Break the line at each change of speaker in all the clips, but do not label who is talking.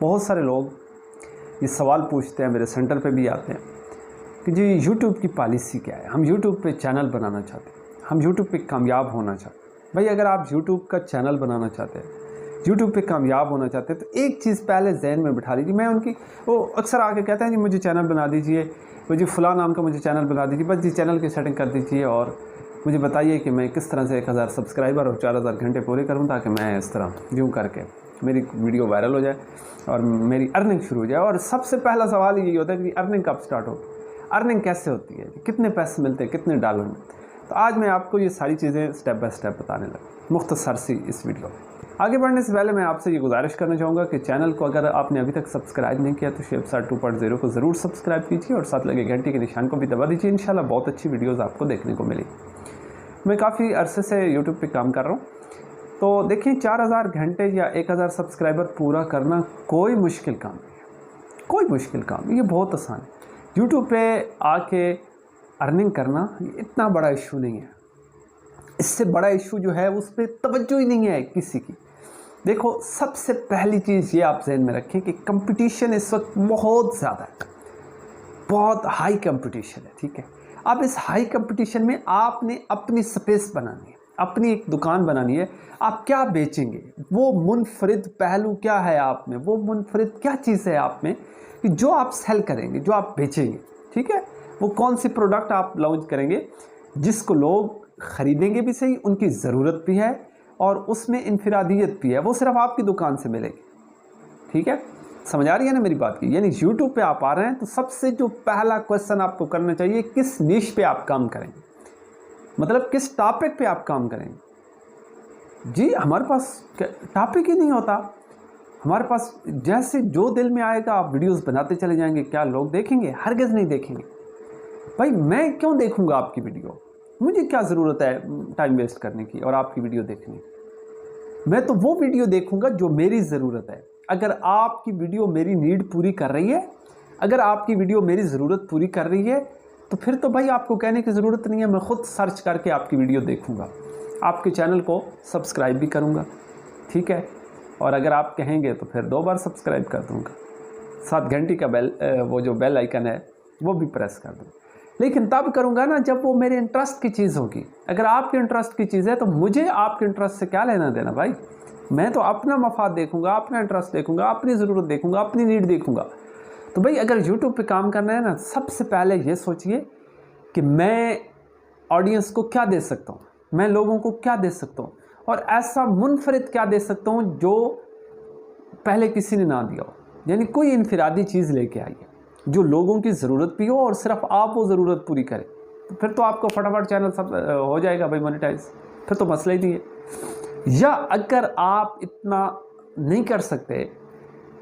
बहुत सारे लोग ये सवाल पूछते हैं, मेरे सेंटर पे भी आते हैं कि जी यूट्यूब की पॉलिसी क्या है। हम यूट्यूब पे चैनल बनाना चाहते हैं, हम यूट्यूब पे कामयाब होना चाहते हैं। भाई अगर आप यूट्यूब का चैनल बनाना चाहते हैं, यूट्यूब पे कामयाब होना चाहते हैं, तो एक चीज़ पहले जहन में बिठा लीजिए। मैं उनकी वो अक्सर आके कहते हैं जी मुझे चैनल बना दीजिए, मुझे फ़लाँ नाम का मुझे चैनल बना दीजिए, बस जी चैनल की सेटिंग कर दीजिए और मुझे बताइए कि मैं किस तरह से 1000 सब्सक्राइबर और 4000 घंटे पूरे करूं ताकि मैं इस तरह यूँ करके मेरी वीडियो वायरल हो जाए और मेरी अर्निंग शुरू हो जाए। और सबसे पहला सवाल यही होता है कि अर्निंग कब स्टार्ट हो, अर्निंग कैसे होती है, कितने पैसे मिलते हैं, कितने डॉलर में। तो आज मैं आपको ये सारी चीज़ें स्टेप बाय स्टेप बताने लगा मुख्तसर सी इस वीडियो में। आगे बढ़ने से पहले मैं आपसे ये गुजारिश करना चाहूँगा कि चैनल को अगर आपने अभी तक सब्सक्राइब नहीं किया तो शेपसार 2.0 को ज़रूर सब्सक्राइब कीजिए और साथ लगे घंटे के निशान को भी दबा दीजिए। इंशाल्लाह बहुत अच्छी वीडियोज़ आपको देखने को मिलेगी। मैं काफ़ी अरसे से यूट्यूब पे काम कर रहा हूँ, तो देखिए 4000 घंटे या 1000 सब्सक्राइबर पूरा करना कोई मुश्किल काम नहीं है, कोई मुश्किल काम नहीं, ये बहुत आसान है। यूट्यूब पे आके अर्निंग करना ये इतना बड़ा इशू नहीं है। इससे बड़ा इशू जो है उस पर तवज्जो ही नहीं है किसी की। देखो सबसे पहली चीज़ ये आप जहन में रखें कि कंपटीशन इस वक्त बहुत ज़्यादा है, बहुत हाई कंपटीशन है, ठीक है। अब इस हाई कंपटीशन में आपने अपनी स्पेस बनानी है, अपनी एक दुकान बनानी है। आप क्या बेचेंगे, वो मुनफरिद पहलू क्या है आप में, वो मुनफरिद क्या चीज़ है आप में कि जो आप सेल करेंगे, जो आप बेचेंगे, ठीक है। वो कौन सी प्रोडक्ट आप लॉन्च करेंगे जिसको लोग ख़रीदेंगे भी सही, उनकी ज़रूरत भी है और उसमें इनफरादियत भी है, वो सिर्फ आपकी दुकान से मिलेगी, ठीक है। समझ आ रही है ना मेरी बात की। यानी यूट्यूब पे आप आ रहे हैं तो सबसे जो पहला क्वेश्चन आपको करना चाहिए, किस निश पे आप काम करेंगे, मतलब किस टॉपिक पे आप काम करेंगे। जी हमारे पास टॉपिक ही नहीं होता, हमारे पास जैसे जो दिल में आएगा आप वीडियोस बनाते चले जाएंगे। क्या लोग देखेंगे? हरगिज़ नहीं देखेंगे। भाई मैं क्यों देखूंगा आपकी वीडियो, मुझे क्या ज़रूरत है टाइम वेस्ट करने की और आपकी वीडियो देखने की। मैं तो वो वीडियो देखूंगा जो मेरी ज़रूरत है। अगर आपकी वीडियो मेरी नीड पूरी कर रही है, अगर आपकी वीडियो मेरी ज़रूरत पूरी कर रही है, तो फिर तो भाई आपको कहने की ज़रूरत नहीं है। मैं ख़ुद सर्च करके आपकी वीडियो देखूंगा, आपके चैनल को सब्सक्राइब भी करूंगा, ठीक है। और अगर आप कहेंगे तो फिर 2 बार सब्सक्राइब कर दूंगा, 7 घंटे का बेल, वो जो बेल आइकन है वो भी प्रेस कर दूँगा। लेकिन तब करूँगा ना जब वो मेरे इंटरेस्ट की चीज़ होगी। अगर आपके इंटरेस्ट की चीज़ है तो मुझे आपके इंटरेस्ट से क्या लेना देना भाई। मैं तो अपना मफाद देखूंगा, अपना इंटरेस्ट देखूंगा, अपनी ज़रूरत देखूंगा, अपनी नीड देखूंगा। तो भाई अगर यूट्यूब पे काम करना है ना, सबसे पहले ये सोचिए कि मैं ऑडियंस को क्या दे सकता हूँ, मैं लोगों को क्या दे सकता हूँ और ऐसा मुनफरिद क्या दे सकता हूँ जो पहले किसी ने ना दिया हो। यानी कोई इनफरादी चीज़ लेके आइए जो लोगों की ज़रूरत भी हो और सिर्फ आप वो ज़रूरत पूरी करें, तो फिर तो आपको फटाफट चैनल सब हो जाएगा भाई मोनेटाइज, फिर तो मसला ही नहीं है। या अगर आप इतना नहीं कर सकते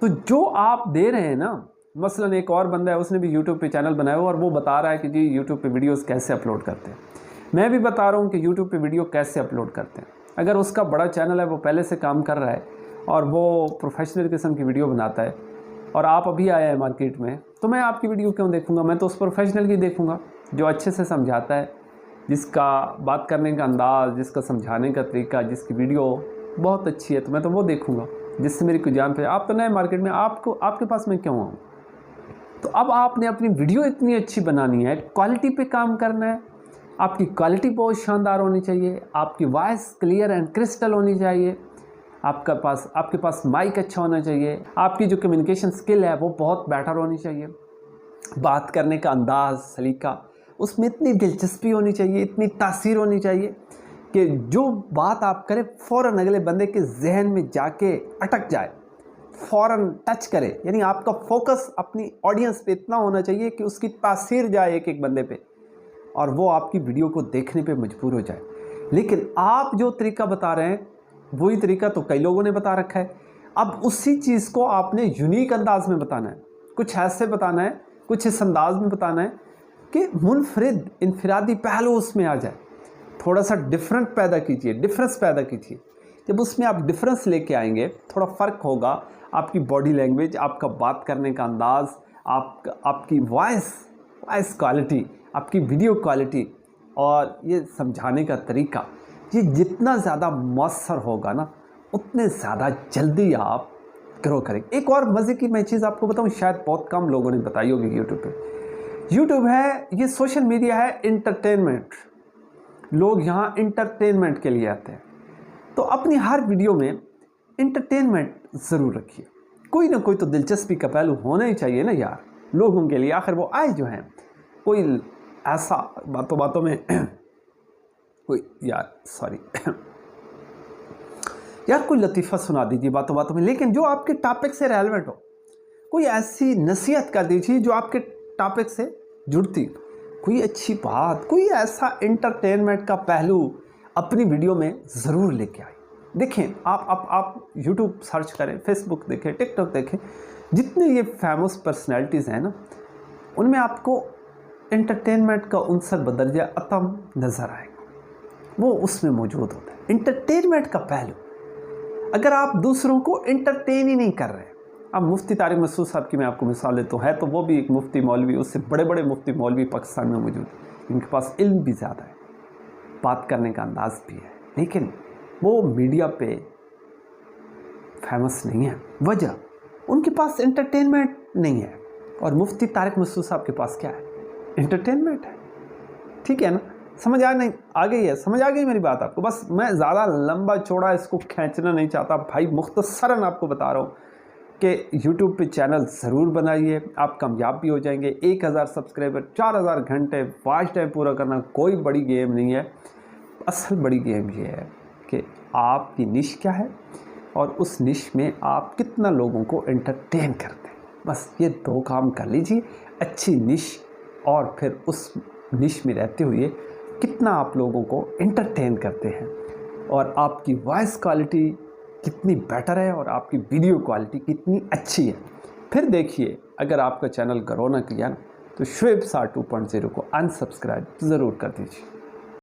तो जो आप दे रहे हैं ना, मसलन एक और बंदा है उसने भी यूट्यूब पे चैनल बनाया हुआ और वो बता रहा है कि जी यूट्यूब पे वीडियोस कैसे अपलोड करते हैं। मैं भी बता रहा हूँ कि यूट्यूब पे वीडियो कैसे अपलोड करते हैं। अगर उसका बड़ा चैनल है, वो पहले से काम कर रहा है और वो प्रोफेशनल किस्म की वीडियो बनाता है और आप अभी आए हैं मार्केट में, तो मैं आपकी वीडियो क्यों देखूँगा। मैं तो उस प्रोफेशनल की देखूँगा जो अच्छे से समझाता है, जिसका बात करने का अंदाज़, जिसका समझाने का तरीका, जिसकी वीडियो बहुत अच्छी है, तो मैं तो वो देखूँगा जिससे मेरी कोई जान पे। आप तो नए मार्केट में, आपको आपके पास मैं क्यों आऊँ। तो अब आपने अपनी वीडियो इतनी अच्छी बनानी है, क्वालिटी पे काम करना है। आपकी क्वालिटी बहुत शानदार होनी चाहिए, आपकी वॉइस क्लियर एंड क्रिस्टल होनी चाहिए, आपके पास माइक अच्छा होना चाहिए, आपकी जो कम्युनिकेशन स्किल है वो बहुत बेटर होनी चाहिए, बात करने का अंदाज़, सलीका, उसमें इतनी दिलचस्पी होनी चाहिए, इतनी तासीर होनी चाहिए कि जो बात आप करें फ़ौरन अगले बंदे के जहन में जाके अटक जाए, फ़ौरन टच करे। यानी आपका फोकस अपनी ऑडियंस पे इतना होना चाहिए कि उसकी तासीर जाए एक एक बंदे पे और वो आपकी वीडियो को देखने पे मजबूर हो जाए। लेकिन आप जो तरीका बता रहे हैं वही तरीका तो कई लोगों ने बता रखा है। अब उसी चीज़ को आपने यूनिक अंदाज में बताना है, कुछ ऐसे बताना है, कुछ इस अंदाज में बताना है कि मुनफरिद इनफरादी पहलू उसमें आ जाए। थोड़ा सा डिफरेंट पैदा कीजिए, डिफरेंस पैदा कीजिए। जब उसमें आप डिफरेंस लेके आएंगे, थोड़ा फ़र्क होगा, आपकी बॉडी लैंग्वेज, आपका बात करने का अंदाज़, आपकी वॉइस क्वालिटी, आपकी वीडियो क्वालिटी और ये समझाने का तरीका, ये जितना ज़्यादा मौसर होगा ना, उतने ज़्यादा जल्दी आप ग्रो करेंगे। एक और मज़े की मैं चीज़ आपको बताऊं, शायद बहुत कम लोगों ने बताई होगी यूट्यूब पे। यूट्यूब है, ये सोशल मीडिया है इंटरटेनमेंट। लोग यहाँ इंटरटेनमेंट के लिए आते हैं, तो अपनी हर वीडियो में इंटरटेनमेंट ज़रूर रखिए। कोई ना कोई तो दिलचस्पी का पहलू होना ही चाहिए ना यार लोगों के लिए। आखिर वो आए जो हैं, कोई ऐसा बातों बातों में कोई यार कोई लतीफ़ा सुना दीजिए बातों बातों में, लेकिन जो आपके टॉपिक से रेलेवेंट हो। कोई ऐसी नसीहत कर दीजिए जो आपके टॉपिक से जुड़ती, कोई अच्छी बात, कोई ऐसा इंटरटेनमेंट का पहलू अपनी वीडियो में ज़रूर लेके आए। देखें, आप यूट्यूब सर्च करें, फेसबुक देखें, टिकटॉक देखें, जितने ये फेमस पर्सनैलिटीज़ हैं ना, उनमें आपको एंटरटेनमेंट का उनसर बदरजा अतम नज़र आएगा, वो उसमें मौजूद होता है। एंटरटेनमेंट का पहलू, अगर आप दूसरों को एंटरटेन ही नहीं कर रहे, अब मुफ्ती तारिक मसूद साहब की मैं आपको मिसाल देता हूँ, है तो वो भी एक मुफ्ती मौलवी, उससे बड़े बड़े मुफ्ती मौलवी पाकिस्तान में मौजूद हैं, इनके पास इल्म भी ज़्यादा है, बात करने का अंदाज़ भी है, लेकिन वो मीडिया पे फेमस नहीं है। वजह, उनके पास एंटरटेनमेंट नहीं है। और मुफ्ती तारिक मसूद साहब के पास क्या है? एंटरटेनमेंट है। ठीक है ना, समझ आ गई है, समझ आ गई मेरी बात आपको। बस मैं ज़्यादा लंबा चौड़ा इसको खींचना नहीं चाहता भाई, मुख्तसरन आपको बता रहा हूँ कि यूट्यूब पे चैनल ज़रूर बनाइए, आप कामयाब भी हो जाएंगे। 1000 सब्सक्राइबर, 4000 घंटे वॉच टाइम पूरा करना कोई बड़ी गेम नहीं है। असल बड़ी गेम ये है कि आपकी निश क्या है और उस निश में आप कितना लोगों को एंटरटेन करते हैं। बस ये 2 काम कर लीजिए, अच्छी निश, और फिर उस निश में रहते हुए कितना आप लोगों को एंटरटेन करते हैं, और आपकी वॉइस क्वालिटी कितनी बेटर है और आपकी वीडियो क्वालिटी कितनी अच्छी है। फिर देखिए, अगर आपका चैनल ग्रो ना किया तो शुएब 2.0 को अनसब्सक्राइब ज़रूर कर दीजिए।